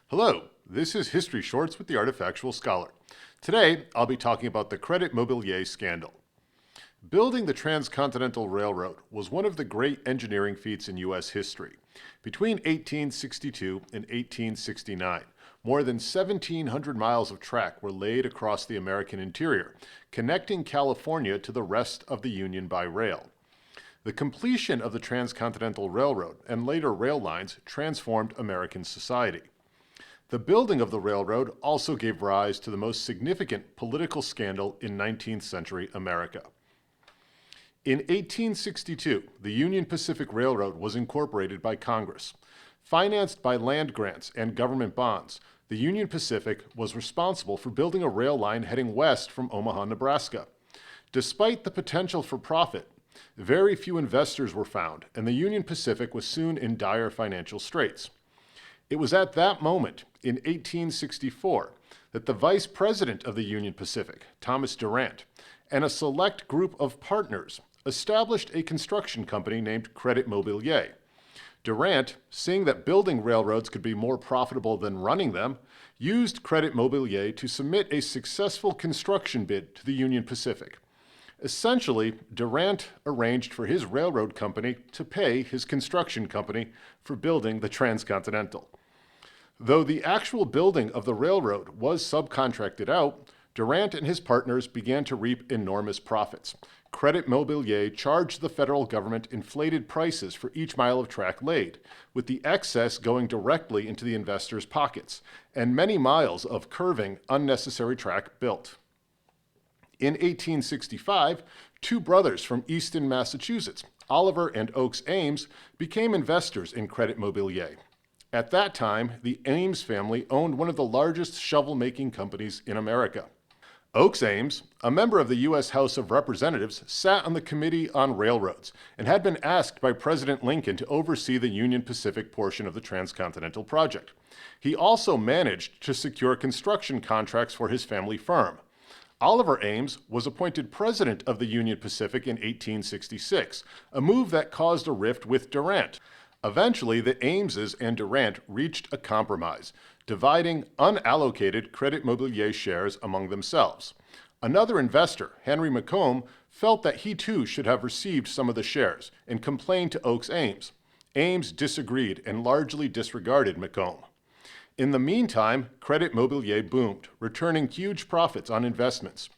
Hello, this is History Shorts with the Artifactual Scholar. Today, I'll be talking about the Credit-Mobilier scandal. Building the Transcontinental Railroad was one of the great engineering feats in U.S. history. Between 1862 and 1869, more than 1,700 miles of track were laid across the American interior, connecting California to the rest of the Union by rail. The completion of the Transcontinental Railroad and later rail lines transformed American society. The building of the railroad also gave rise to the most significant political scandal in 19th century America. In 1862, the Union Pacific Railroad was incorporated by Congress. Financed by land grants and government bonds, the Union Pacific was responsible for building a rail line heading west from Omaha, Nebraska. Despite the potential for profit, very few investors were found, and the Union Pacific was soon in dire financial straits. It was at that moment, in 1864, that the vice president of the Union Pacific, Thomas Durant, and a select group of partners established a construction company named Credit-Mobilier. Durant, seeing that building railroads could be more profitable than running them, used Credit-Mobilier to submit a successful construction bid to the Union Pacific. Essentially, Durant arranged for his railroad company to pay his construction company for building the Transcontinental. Though the actual building of the railroad was subcontracted out, Durant and his partners began to reap enormous profits. Credit-Mobilier charged the federal government inflated prices for each mile of track laid, with the excess going directly into the investors' pockets, and many miles of curving, unnecessary track built. In 1865, two brothers from Easton, Massachusetts, Oliver and Oakes Ames, became investors in Credit-Mobilier. At that time, the Ames family owned one of the largest shovel-making companies in America. Oakes Ames, a member of the U.S. House of Representatives, sat on the Committee on Railroads and had been asked by President Lincoln to oversee the Union Pacific portion of the Transcontinental Project. He also managed to secure construction contracts for his family firm. Oliver Ames was appointed president of the Union Pacific in 1866, a move that caused a rift with Durant. Eventually, the Ameses and Durant reached a compromise, dividing unallocated Credit-Mobilier shares among themselves. Another investor, Henry Macomb, felt that he too should have received some of the shares and complained to Oakes Ames. Ames disagreed and largely disregarded Macomb. In the meantime, Credit-Mobilier boomed, returning huge profits on investments.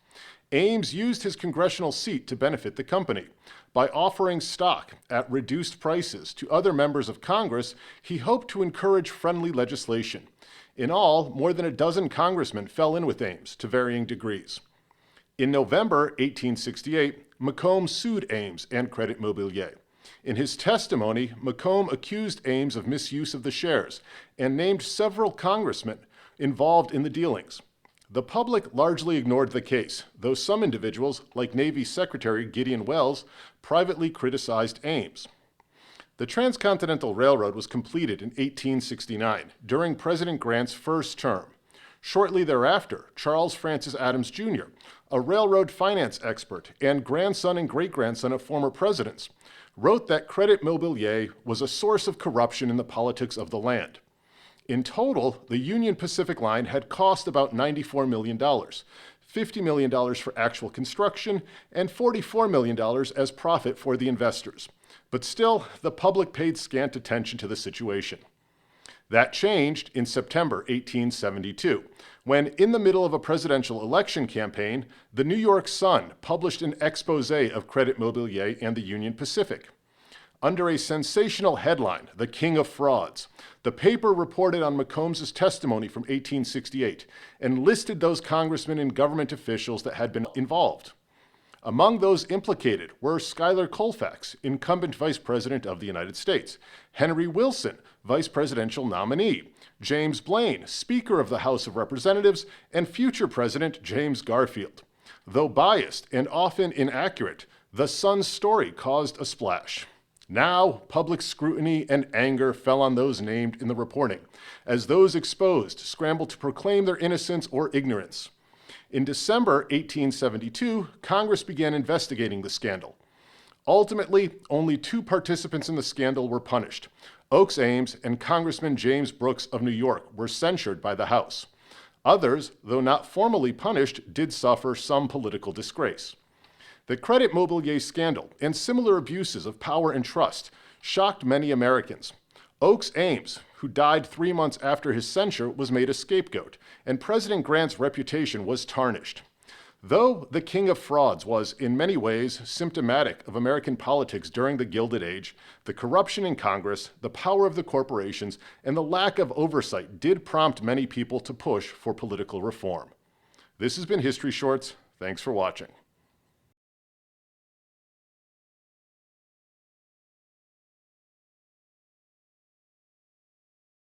Ames used his congressional seat to benefit the company. By offering stock at reduced prices to other members of Congress, he hoped to encourage friendly legislation. In all, more than a dozen congressmen fell in with Ames to varying degrees. In November 1868, Macomb sued Ames and Credit-Mobilier. In his testimony, Macomb accused Ames of misuse of the shares and named several congressmen involved in the dealings. The public largely ignored the case, though some individuals, like Navy Secretary Gideon Welles, privately criticized Ames. The Transcontinental Railroad was completed in 1869, during President Grant's first term. Shortly thereafter, Charles Francis Adams Jr., a railroad finance expert and grandson and great-grandson of former presidents, wrote that Credit-Mobilier was a source of corruption in the politics of the land. In total, the Union Pacific line had cost about $94 million, $50 million for actual construction, and $44 million as profit for the investors. But still, the public paid scant attention to the situation. That changed in September 1872, when, in the middle of a presidential election campaign, the New York Sun published an expose of Credit-Mobilier and the Union Pacific. Under a sensational headline, "The King of Frauds," the paper reported on Macomb's testimony from 1868 and listed those congressmen and government officials that had been involved. Among those implicated were Schuyler Colfax, incumbent Vice President of the United States, Henry Wilson, Vice Presidential nominee, James Blaine, Speaker of the House of Representatives, and future President James Garfield. Though biased and often inaccurate, the Sun's story caused a splash. Now, public scrutiny and anger fell on those named in the reporting, as those exposed scrambled to proclaim their innocence or ignorance. In December 1872, Congress began investigating the scandal. Ultimately, only two participants in the scandal were punished: Oakes Ames and Congressman James Brooks of New York were censured by the House. Others, though not formally punished, did suffer some political disgrace. The Credit-Mobilier scandal and similar abuses of power and trust shocked many Americans. Oakes Ames, who died 3 months after his censure, was made a scapegoat, and President Grant's reputation was tarnished. Though the king of frauds was, in many ways, symptomatic of American politics during the Gilded Age, the corruption in Congress, the power of the corporations, and the lack of oversight did prompt many people to push for political reform. This has been History Shorts. Thanks for watching.